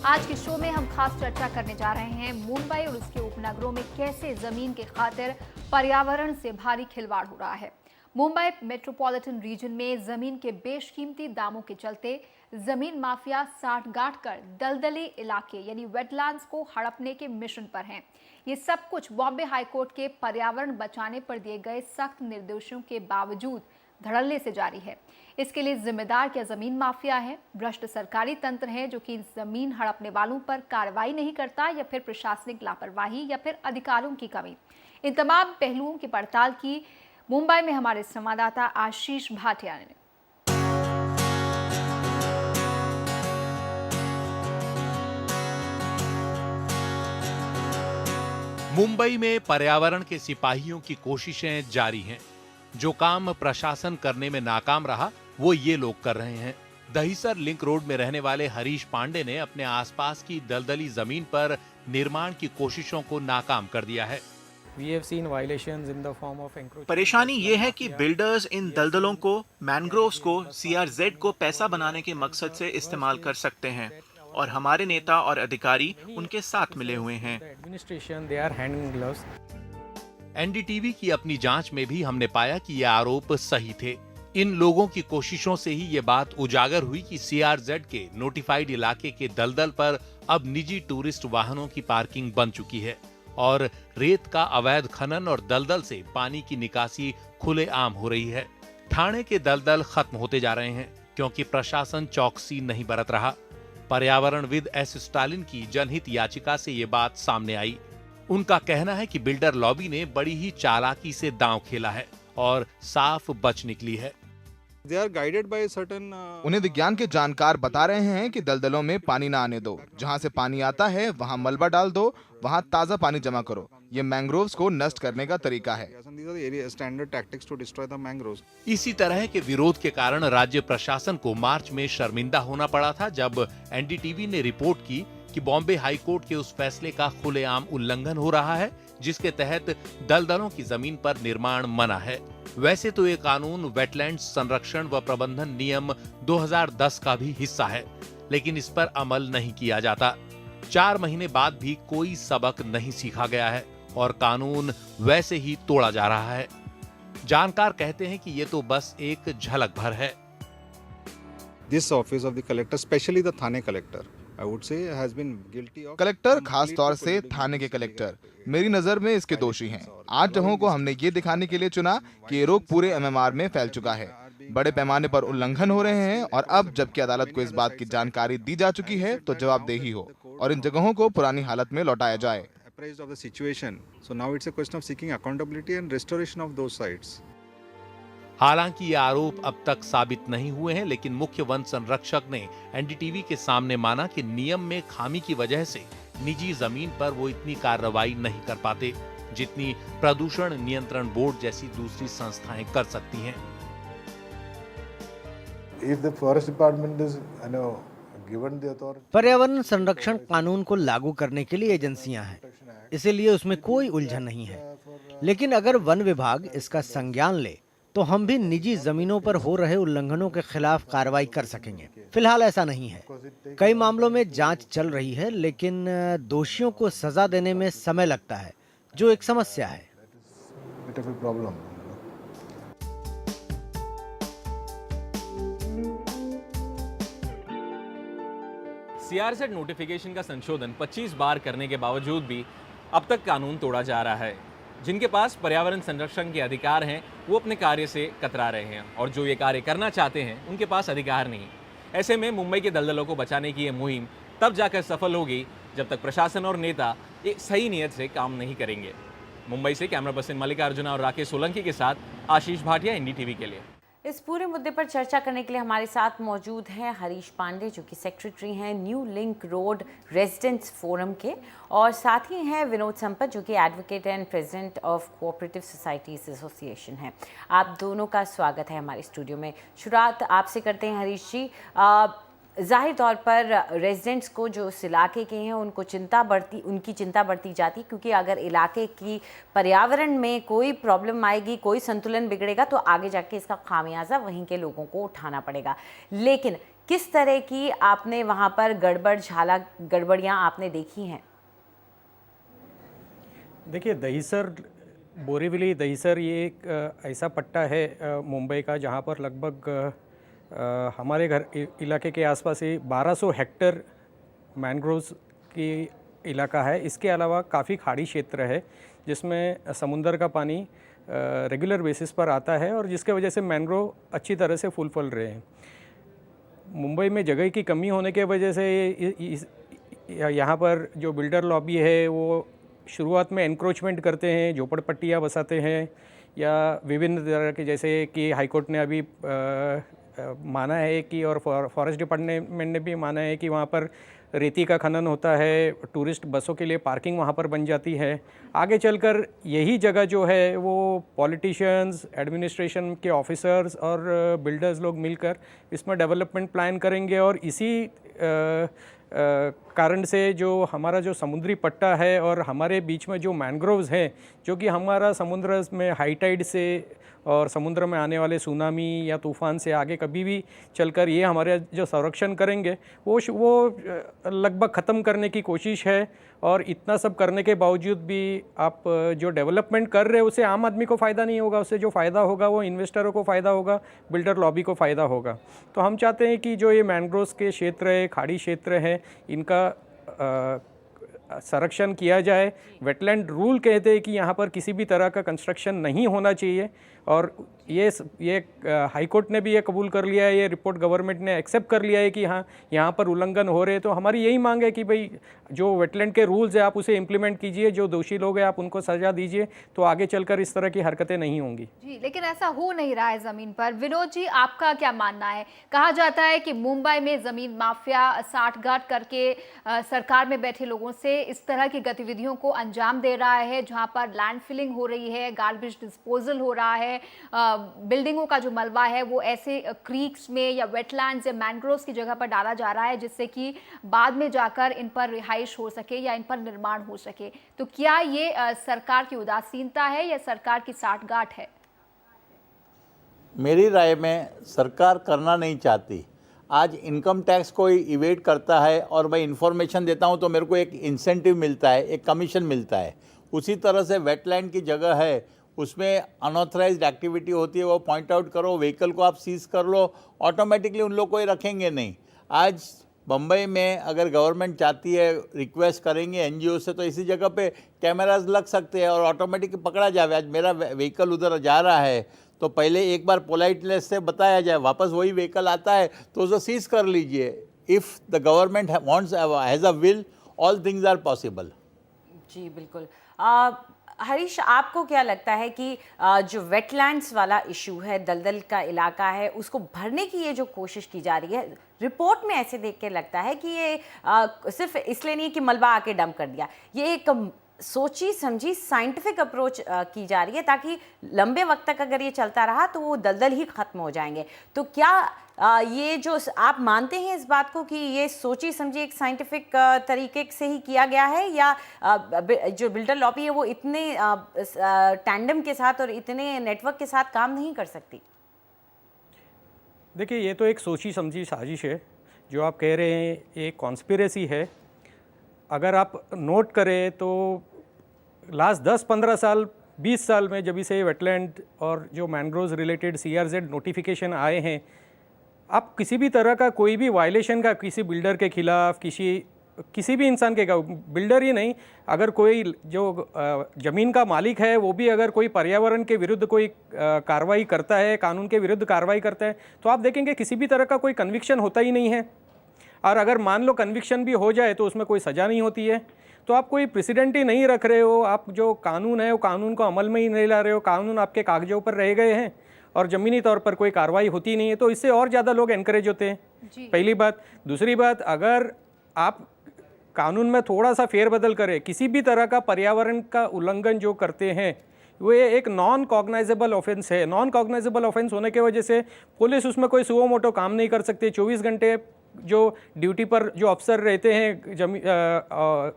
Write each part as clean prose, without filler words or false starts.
आज के शो में हम खास चर्चा करने जा रहे हैं मुंबई और उसके उपनगरों में कैसे जमीन के खातिर पर्यावरण से भारी खिलवाड़ हो रहा है। मुंबई मेट्रोपॉलिटन रीजन में जमीन के बेशकीमती दामों के चलते जमीन माफिया साठगांठ कर दलदली इलाके यानी वेटलैंड्स को हड़पने के मिशन पर हैं। ये सब कुछ बॉम्बे हाईकोर्ट के पर्यावरण बचाने पर दिए गए सख्त निर्देशों के बावजूद धड़ल्ले से जारी है। इसके लिए जिम्मेदार क्या जमीन माफिया है, भ्रष्ट सरकारी तंत्र है जो कि जमीन हड़पने वालों पर कार्रवाई नहीं करता, या फिर प्रशासनिक लापरवाही, या फिर अधिकारों की कमी। इन तमाम पहलुओं की पड़ताल की मुंबई में हमारे संवाददाता आशीष भाटिया ने। मुंबई में पर्यावरण के सिपाहियों की कोशिशें जारी हैं। जो काम प्रशासन करने में नाकाम रहा वो ये लोग कर रहे हैं। दहिसर लिंक रोड में रहने वाले हरीश पांडे ने अपने आसपास की दलदली जमीन पर निर्माण की कोशिशों को नाकाम कर दिया है। परेशानी ये है कि बिल्डर्स इन दलदलों को, मैनग्रोव्स को CRZ को पैसा बनाने के मकसद से इस्तेमाल कर सकते हैं और हमारे नेता और अधिकारी उनके साथ मिले हुए हैं। एनडीटीवी की अपनी जांच में भी हमने पाया कि ये आरोप सही थे। इन लोगों की कोशिशों से ही ये बात उजागर हुई कि CRZ के नोटिफाइड इलाके के दलदल पर अब निजी टूरिस्ट वाहनों की पार्किंग बन चुकी है और रेत का अवैध खनन और दलदल से पानी की निकासी खुलेआम हो रही है। ठाणे के दलदल खत्म होते जा रहे हैं क्योंकि प्रशासन चौकसी नहीं बरत रहा। पर्यावरणविद S स्टालिन की जनहित याचिका से ये बात सामने आई। उनका कहना है कि बिल्डर लॉबी ने बड़ी ही चालाकी से दांव खेला है और साफ बच निकली है। उन्हें विज्ञान के जानकार बता रहे हैं कि दलदलों में पानी ना आने दो, जहां से पानी आता है वहां मलबा डाल दो, वहां ताजा पानी जमा करो। ये मैंग्रोव्स को नष्ट करने का तरीका है। इसी तरह के विरोध के कारण राज्य प्रशासन को मार्च में शर्मिंदा होना पड़ा था जब एनडीटीवी ने रिपोर्ट की कि बॉम्बे हाईकोर्ट के उस फैसले का खुलेआम उल्लंघन हो रहा है जिसके तहत दलदलों की जमीन पर निर्माण मना है। वैसे तो ये कानून वेटलैंड संरक्षण व प्रबंधन नियम 2010 का भी हिस्सा है, लेकिन इस पर अमल नहीं किया जाता। 4 महीने बाद भी कोई सबक नहीं सीखा गया है और कानून वैसे ही तोड़ा जा रहा है। जानकार कहते हैं कि ये तो बस एक झलक भर है। This office of the collector, especially the Thane collector, I would say has been guilty of collector, खास तौर से थाने के कलेक्टर, मेरी नजर में इसके दोषी हैं। 8 जगहों को हमने ये दिखाने के लिए चुना कि ये रोग पूरे MMR में फैल चुका है। बड़े पैमाने पर उल्लंघन हो रहे हैं और अब जबकि अदालत को इस बात की जानकारी दी जा चुकी है तो जवाबदेही हो और इन जगहों को पुरानी हालत में लौटाया जाए। apprised of the situation. So now it's a question of seeking accountability and restoration of those sites. हालांकि ये आरोप अब तक साबित नहीं हुए हैं, लेकिन मुख्य वन संरक्षक ने एनडीटीवी के सामने माना कि नियम में खामी की वजह से निजी जमीन पर वो इतनी कार्रवाई नहीं कर पाते जितनी प्रदूषण नियंत्रण बोर्ड जैसी दूसरी संस्थाएं कर सकती हैं। If the forest department is, given the authority, पर्यावरण संरक्षण कानून को लागू करने के लिए एजेंसियां हैं, इसीलिए उसमें कोई उलझन नहीं है। लेकिन अगर वन विभाग इसका संज्ञान ले तो हम भी निजी जमीनों पर हो रहे उल्लंघनों के खिलाफ कार्रवाई कर सकेंगे। फिलहाल ऐसा नहीं है। कई मामलों में जांच चल रही है, लेकिन दोषियों को सजा देने में समय लगता है, जो एक समस्या है। bit of a problem. CRZ notification का संशोधन 25 बार करने के बावजूद भी अब तक कानून तोड़ा जा रहा है। जिनके पास पर्यावरण संरक्षण के अधिकार हैं वो अपने कार्य से कतरा रहे हैं और जो ये कार्य करना चाहते हैं उनके पास अधिकार नहीं। ऐसे में मुंबई के दलदलों को बचाने की ये मुहिम तब जाकर सफल होगी जब तक प्रशासन और नेता एक सही नीयत से काम नहीं करेंगे। मुंबई से कैमरा पर्सन मल्लिकार्जुना और राकेश सोलंकी के साथ आशीष भाटिया, एनडीटीवी के लिए। इस पूरे मुद्दे पर चर्चा करने के लिए हमारे साथ मौजूद हैं हरीश पांडे, जो कि सेक्रेटरी हैं new link road residents forum के, और साथ ही हैं विनोद संपत, जो कि advocate and president of cooperative societies association हैं। आप दोनों का स्वागत है हमारे स्टूडियो में। शुरुआत आपसे करते हैं हरीश जी। ज़ाहिर तौर पर रेजिडेंट्स को जो इस इलाके के हैं उनकी चिंता बढ़ती जाती, क्योंकि अगर इलाके की पर्यावरण में कोई प्रॉब्लम आएगी, कोई संतुलन बिगड़ेगा तो आगे जाके इसका खामियाजा वहीं के लोगों को उठाना पड़ेगा। लेकिन किस तरह की आपने वहाँ पर गड़बड़ियाँ आपने देखी हैं? देखिए, दहीसर, बोरीवली दहीसर ये एक ऐसा पट्टा है मुंबई का जहाँ पर लगभग हमारे घर इलाके के आसपास ही 1200 हेक्टेयर मैंग्रोव्स की इलाका है। इसके अलावा काफ़ी खाड़ी क्षेत्र है जिसमें समुंदर का पानी रेगुलर बेसिस पर आता है और जिसके वजह से मैंग्रोव अच्छी तरह से फूल फल रहे हैं। मुंबई में जगह की कमी होने के वजह से यहाँ पर जो बिल्डर लॉबी है वो शुरुआत में एनक्रोचमेंट करते हैं, झोपड़पट्टियाँ बसाते हैं या विभिन्न तरह के, जैसे कि हाईकोर्ट ने अभी माना है कि और फॉरेस्ट डिपार्टमेंट ने भी माना है कि वहाँ पर रेती का खनन होता है, टूरिस्ट बसों के लिए पार्किंग वहाँ पर बन जाती है। आगे चलकर यही जगह जो है वो पॉलिटिशियंस, एडमिनिस्ट्रेशन के ऑफिसर्स और बिल्डर्स लोग मिलकर इसमें डेवलपमेंट प्लान करेंगे और इसी कारण से जो हमारा जो समुद्री पट्टा है और हमारे बीच में जो मैंग्रोव्स हैं, जो कि हमारा समुद्र में हाई टाइड से और समुद्र में आने वाले सुनामी या तूफ़ान से आगे कभी भी चलकर ये हमारे जो संरक्षण करेंगे वो लगभग ख़त्म करने की कोशिश है। और इतना सब करने के बावजूद भी आप जो डेवलपमेंट कर रहे हैं उससे आम आदमी को फ़ायदा नहीं होगा, उससे जो फ़ायदा होगा वो इन्वेस्टरों को फ़ायदा होगा, बिल्डर लॉबी को फ़ायदा होगा। तो हम चाहते हैं कि जो ये मैंग्रोव्स के क्षेत्र है, खाड़ी क्षेत्र है, इनका संरक्षण किया जाए। वेटलैंड रूल कहते हैं कि यहाँ पर किसी भी तरह का कंस्ट्रक्शन नहीं होना चाहिए और ये हाई कोर्ट ने भी ये कबूल कर लिया है, ये रिपोर्ट गवर्नमेंट ने एक्सेप्ट कर लिया है कि हाँ यहाँ पर उल्लंघन हो रहे हैं। तो हमारी यही मांग है कि भाई जो वेटलैंड के रूल्स है आप उसे इम्प्लीमेंट कीजिए, जो दोषी लोग हैं आप उनको सजा दीजिए, तो आगे चलकर इस तरह की हरकतें नहीं होंगी। जी, लेकिन ऐसा हो नहीं रहा है ज़मीन पर। विनोद जी, आपका क्या मानना है? कहा जाता है कि मुंबई में ज़मीन माफिया साठगांठ करके सरकार में बैठे लोगों से इस तरह की गतिविधियों को अंजाम दे रहा है, जहाँ पर लैंड फिलिंग हो रही है, गार्बेज डिस्पोजल हो रहा है, बिल्डिंगों का जो मलबा है वो ऐसे क्रीक्स में या वेटलैंड्स या मैंग्रोव्स की जगह पर डाला जा रहा है जिससे कि बाद में जाकर इन पर रिहाइश हो सके या इन पर निर्माण हो सके। तो क्या ये सरकार की उदासीनता है या सरकार की साठगांठ है? मेरी राय में सरकार करना नहीं चाहती। आज इनकम टैक्स कोई इवेट करता है और मैं इन्फॉर्मेशन देता हूं तो मेरे को एक इंसेंटिव मिलता है, एक कमीशन मिलता है। उसी तरह से वेटलैंड की जगह है, उसमें अनऑथराइज्ड एक्टिविटी होती है, वो पॉइंट आउट करो, व्हीकल को आप सीज कर लो, ऑटोमेटिकली उन लोग को ही रखेंगे नहीं। आज बम्बई में अगर गवर्नमेंट चाहती है, रिक्वेस्ट करेंगे एनजीओ से, तो इसी जगह पे कैमराज लग सकते हैं और ऑटोमेटिक पकड़ा जाए। आज मेरा व्हीकल उधर जा रहा है तो पहले एक बार पोलाइटनेस से बताया जाए, वापस वही व्हीकल आता है तो उसे सीज कर लीजिए। If the government wants has a will, all things are possible. जी बिल्कुल। हरीश, आपको क्या लगता है कि जो वेटलैंड्स वाला इशू है, दलदल का इलाका है, उसको भरने की ये जो कोशिश की जा रही है, रिपोर्ट में ऐसे देख के लगता है कि ये सिर्फ इसलिए नहीं कि मलबा आके डंप कर दिया, ये एक सोची समझी साइंटिफिक अप्रोच की जा रही है ताकि लंबे वक्त तक अगर ये चलता रहा तो वो दलदल ही ख़त्म हो जाएंगे। तो क्या ये जो आप मानते हैं इस बात को कि ये सोची समझी एक साइंटिफिक तरीके से ही किया गया है, या जो बिल्डर लॉबी है वो इतने टैंडम के साथ और इतने नेटवर्क के साथ काम नहीं कर सकती? देखिए, ये तो एक सोची समझी साजिश है। जो आप कह रहे हैं ये कॉन्स्पिरेसी है। अगर आप नोट करें तो लास्ट 10-15 साल 20 साल में जब से वेटलैंड और जो मैंग्रोव्स रिलेटेड CRZ नोटिफिकेशन आए हैं, आप किसी भी तरह का कोई भी वायलेशन का किसी बिल्डर के खिलाफ, किसी भी इंसान के, बिल्डर ही नहीं, अगर कोई जो ज़मीन का मालिक है वो भी अगर कोई पर्यावरण के विरुद्ध कोई कार्रवाई करता है, कानून के विरुद्ध कार्रवाई करता है, तो आप देखेंगे किसी भी तरह का कोई कन्विक्शन होता ही नहीं है। और अगर मान लो कन्विक्शन भी हो जाए तो उसमें कोई सज़ा नहीं होती है। तो आप कोई प्रेसिडेंट ही नहीं रख रहे हो, आप जो कानून है वो कानून को अमल में ही नहीं ला रहे हो, कानून आपके कागजों पर रह गए हैं और ज़मीनी तौर पर कोई कार्रवाई होती नहीं है, तो इससे और ज़्यादा लोग एनकरेज होते हैं। पहली बात। दूसरी बात, अगर आप कानून में थोड़ा सा फेरबदल करें, किसी भी तरह का पर्यावरण का उल्लंघन जो करते हैं वो एक नॉन कॉग्नाइजेबल ऑफेंस है। नॉन कॉग्नाइजेबल ऑफेंस होने की वजह से पुलिस उसमें कोई सुओ मोटो काम नहीं कर सकती, 24 घंटे जो ड्यूटी पर जो अफसर रहते हैं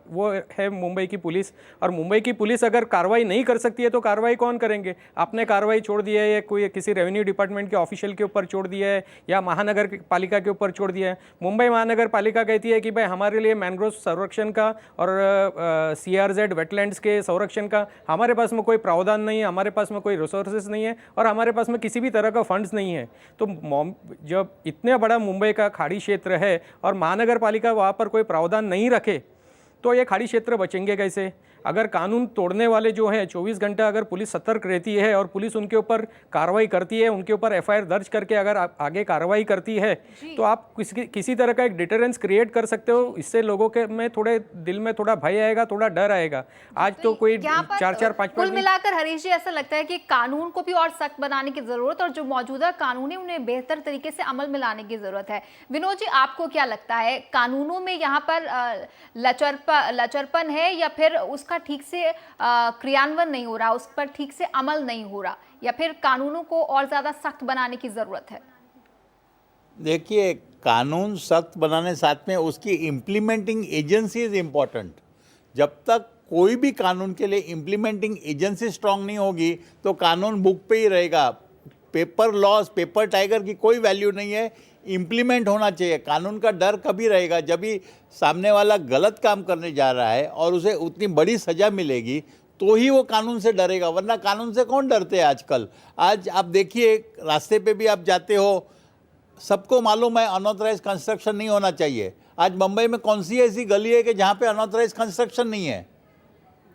वो है मुंबई की पुलिस, और मुंबई की पुलिस अगर कार्रवाई नहीं कर सकती है तो कार्रवाई कौन करेंगे? आपने कार्रवाई छोड़ दी है, या कोई किसी रेवेन्यू डिपार्टमेंट के ऑफिशियल के ऊपर छोड़ दिया है, या महानगर पालिका के ऊपर छोड़ दिया है। मुंबई महानगर पालिका कहती है कि भाई हमारे लिए मैंग्रोव संरक्षण का और CRZ वेटलैंड्स के संरक्षण का हमारे पास में कोई प्रावधान नहीं है, हमारे पास में कोई रिसोर्सेज नहीं है, और हमारे पास में किसी भी तरह का फंड्स नहीं है। तो जब इतने बड़ा मुंबई का खाड़ी क्षेत्र है और महानगर पालिका वहाँ पर कोई प्रावधान नहीं रखे तो ये खाड़ी क्षेत्र बचेंगे कैसे? अगर कानून तोड़ने वाले जो हैं 24 घंटा अगर पुलिस सतर्क रहती है और पुलिस उनके ऊपर कार्रवाई करती है, उनके ऊपर FIR दर्ज करके अगर आगे कार्रवाई करती है तो आप किसी तरह का एक डिटरेंस क्रिएट कर सकते हो। इससे लोगों के में थोड़े दिल में थोड़ा भय आएगा, थोड़ा डर आएगा। आज तो कोई 4-4-5 कुल मिलाकर हरीश जी ऐसा लगता है कि कानून को भी और सख्त बनाने की जरूरत और जो मौजूदा कानून है उन्हें बेहतर तरीके से अमल में लाने की जरूरत है। विनोद जी, आपको क्या लगता है, कानूनों में यहाँ पर लचरपन है या फिर उसका ठीक से क्रियान्वयन नहीं हो रहा, उस पर ठीक से अमल नहीं हो रहा, या फिर कानूनों को और ज्यादा सख्त बनाने की जरूरत है? देखिए, कानून सख्त बनाने साथ में उसकी इम्प्लीमेंटिंग एजेंसी इज इम्पॉर्टेंट। जब तक कोई भी कानून के लिए इम्प्लीमेंटिंग एजेंसी स्ट्रांग नहीं होगी तो कानून बुक पे ही रहेगा। पेपर लॉज, पेपर टाइगर की कोई वैल्यू नहीं है। इम्प्लीमेंट होना चाहिए। कानून का डर कभी रहेगा जब भी सामने वाला गलत काम करने जा रहा है और उसे उतनी बड़ी सज़ा मिलेगी तो ही वो कानून से डरेगा, वरना कानून से कौन डरते हैं आजकल। आज आप देखिए, रास्ते पे भी आप जाते हो, सबको मालूम है अनऑथराइज कंस्ट्रक्शन नहीं होना चाहिए। आज मुंबई में कौन सी ऐसी गली है कि जहाँ पे अनऑथराइज कंस्ट्रक्शन नहीं है?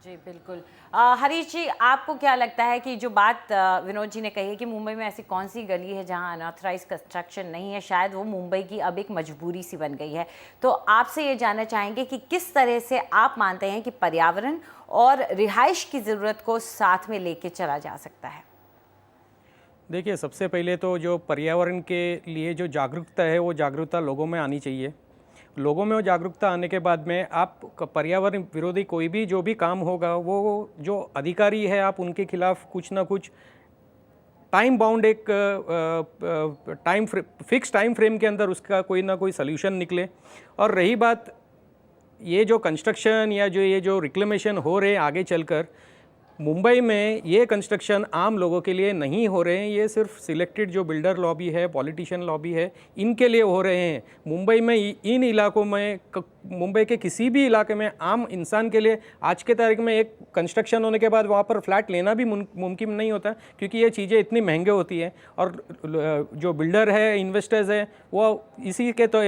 जी बिल्कुल। हरीश जी, आपको क्या लगता है कि जो बात विनोद जी ने कही है कि मुंबई में ऐसी कौन सी गली है जहां अनऑथराइज कंस्ट्रक्शन नहीं है, शायद वो मुंबई की अब एक मजबूरी सी बन गई है। तो आपसे ये जानना चाहेंगे कि किस तरह से आप मानते हैं कि पर्यावरण और रिहाइश की ज़रूरत को साथ में लेके चला जा सकता है? देखिए, सबसे पहले तो जो पर्यावरण के लिए जो जागरूकता है वो जागरूकता लोगों में आनी चाहिए। लोगों में वो जागरूकता आने के बाद में आप पर्यावरण विरोधी कोई भी जो भी काम होगा, वो जो अधिकारी है आप उनके खिलाफ कुछ ना कुछ टाइम बाउंड एक फिक्स टाइम फ्रेम के अंदर उसका कोई ना कोई सल्यूशन निकले। और रही बात ये जो कंस्ट्रक्शन या ये जो रिक्लेमेशन हो रहे आगे चलकर, मुंबई में ये कंस्ट्रक्शन आम लोगों के लिए नहीं हो रहे हैं, ये सिर्फ सिलेक्टेड जो बिल्डर लॉबी है, पॉलिटिशियन लॉबी है, इनके लिए हो रहे हैं। मुंबई में इन इलाकों में, मुंबई के किसी भी इलाके में आम इंसान के लिए आज के तारीख में एक कंस्ट्रक्शन होने के बाद वहाँ पर फ्लैट लेना भी मुमकिन नहीं होता, क्योंकि ये चीज़ें इतनी महंगे होती हैं। और जो बिल्डर है, इन्वेस्टर्स है, वो इसी के तो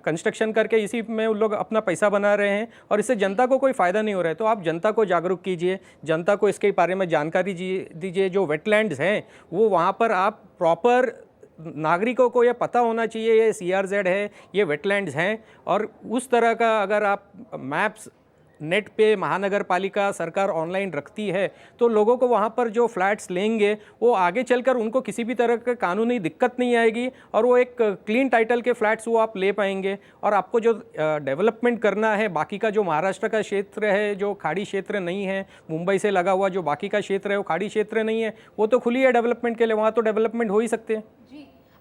कंस्ट्रक्शन करके इसी में उन लोग अपना पैसा बना रहे हैं और इससे जनता को कोई फ़ायदा नहीं हो रहा है। तो आप जनता को जागरूक कीजिए, जनता को इसके बारे में जानकारी दीजिए। जो वेटलैंड्स हैं वो वहाँ पर आप प्रॉपर, नागरिकों को ये पता होना चाहिए ये CRZ है, ये वेटलैंड्स हैं। और उस तरह का अगर आप मैप्स नेट पे महानगर पालिका सरकार ऑनलाइन रखती है तो लोगों को वहाँ पर जो फ्लैट्स लेंगे वो आगे चलकर उनको किसी भी तरह का कानूनी दिक्कत नहीं आएगी और वो एक क्लीन टाइटल के फ्लैट्स वो आप ले पाएंगे। और आपको जो डेवलपमेंट करना है, बाकी का जो महाराष्ट्र का क्षेत्र है, जो खाड़ी क्षेत्र नहीं है, मुंबई से लगा हुआ जो बाकी का क्षेत्र है वो खाड़ी क्षेत्र नहीं है, वो तो खुली है डेवलपमेंट के लिए, वहाँ तो डेवलपमेंट हो ही सकते हैं।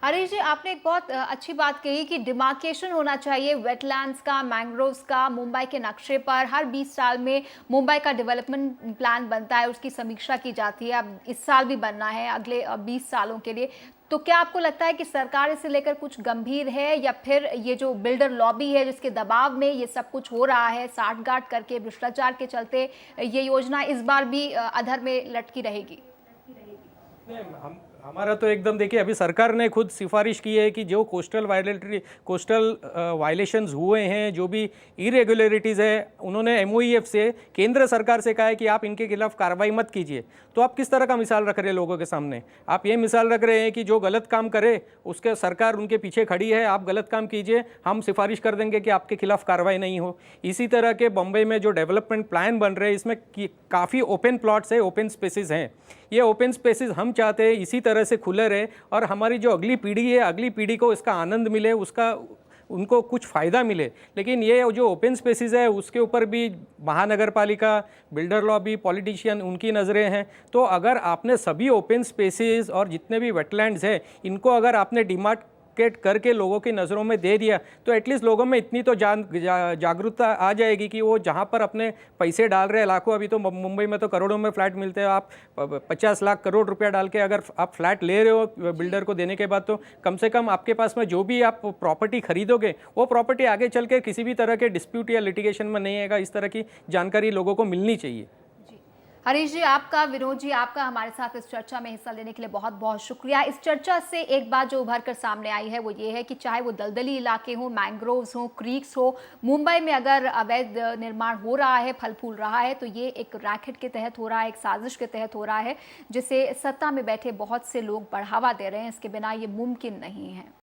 हरीश जी, आपने एक बहुत अच्छी बात कही कि डिमार्केशन होना चाहिए वेटलैंड्स का, मैंग्रोव्स का। मुंबई के नक्शे पर हर 20 साल में मुंबई का डेवलपमेंट प्लान बनता है, उसकी समीक्षा की जाती है। अब इस साल भी बनना है, अगले 20 सालों के लिए। तो क्या आपको लगता है कि सरकार इसे लेकर कुछ गंभीर है, या फिर ये जो बिल्डर लॉबी है जिसके दबाव में ये सब कुछ हो रहा है, साठगांठ करके, भ्रष्टाचार के चलते ये योजना इस बार भी अधर में लटकी रहेगी? हमारा तो एकदम, देखिए, अभी सरकार ने खुद सिफारिश की है कि जो कोस्टल वायलेशंस हुए हैं, जो भी इरेगुलरिटीज़ है, उन्होंने MOEF से, केंद्र सरकार से कहा है कि आप इनके खिलाफ कार्रवाई मत कीजिए। तो आप किस तरह का मिसाल रख रहे हैं लोगों के सामने? आप ये मिसाल रख रहे हैं कि जो गलत काम करे उसके सरकार उनके पीछे खड़ी है, आप गलत काम कीजिए, हम सिफारिश कर देंगे कि आपके खिलाफ कार्रवाई नहीं हो। इसी तरह के बम्बई में जो डेवलपमेंट प्लान बन रहे हैं, इसमें काफ़ी ओपन प्लॉट्स है, ओपन स्पेसेस हैं। ये ओपन स्पेसेस हम चाहते हैं इसी तरह से खुले रहे और हमारी जो अगली पीढ़ी है, अगली पीढ़ी को इसका आनंद मिले, उसका उनको कुछ फ़ायदा मिले। लेकिन ये जो ओपन स्पेसेस है उसके ऊपर भी महानगर पालिका, बिल्डर लॉबी, पॉलिटिशियन, उनकी नज़रें हैं। तो अगर आपने सभी ओपन स्पेसेस और जितने भी वेटलैंड्स हैं इनको अगर आपने एडवोकेट करके लोगों की नज़रों में दे दिया तो एटलीस्ट लोगों में इतनी तो जागरूकता आ जाएगी कि वो जहाँ पर अपने पैसे डाल रहे हैं लाखों, अभी तो मुंबई में तो करोड़ों में फ्लैट मिलते हैं, आप 50 लाख करोड़ रुपया डाल के अगर आप फ्लैट ले रहे हो बिल्डर को देने के बाद, तो कम से कम आपके पास में जो भी आप प्रॉपर्टी खरीदोगे वो प्रॉपर्टी आगे चल के किसी भी तरह के डिस्प्यूट या लिटिगेशन में नहीं आएगा। इस तरह की जानकारी लोगों को मिलनी चाहिए। हरीश जी आपका, विनोद जी आपका हमारे साथ इस चर्चा में हिस्सा लेने के लिए बहुत बहुत शुक्रिया। इस चर्चा से एक बात जो उभर कर सामने आई है वो ये है कि चाहे वो दलदली इलाके हों, मैंग्रोव्स हों, क्रीक्स हो, मुंबई में अगर अवैध निर्माण हो रहा है, फल फूल रहा है, तो ये एक रैकेट के तहत हो रहा है, एक साजिश के तहत हो रहा है, जिसे सत्ता में बैठे बहुत से लोग बढ़ावा दे रहे हैं। इसके बिना ये मुमकिन नहीं है।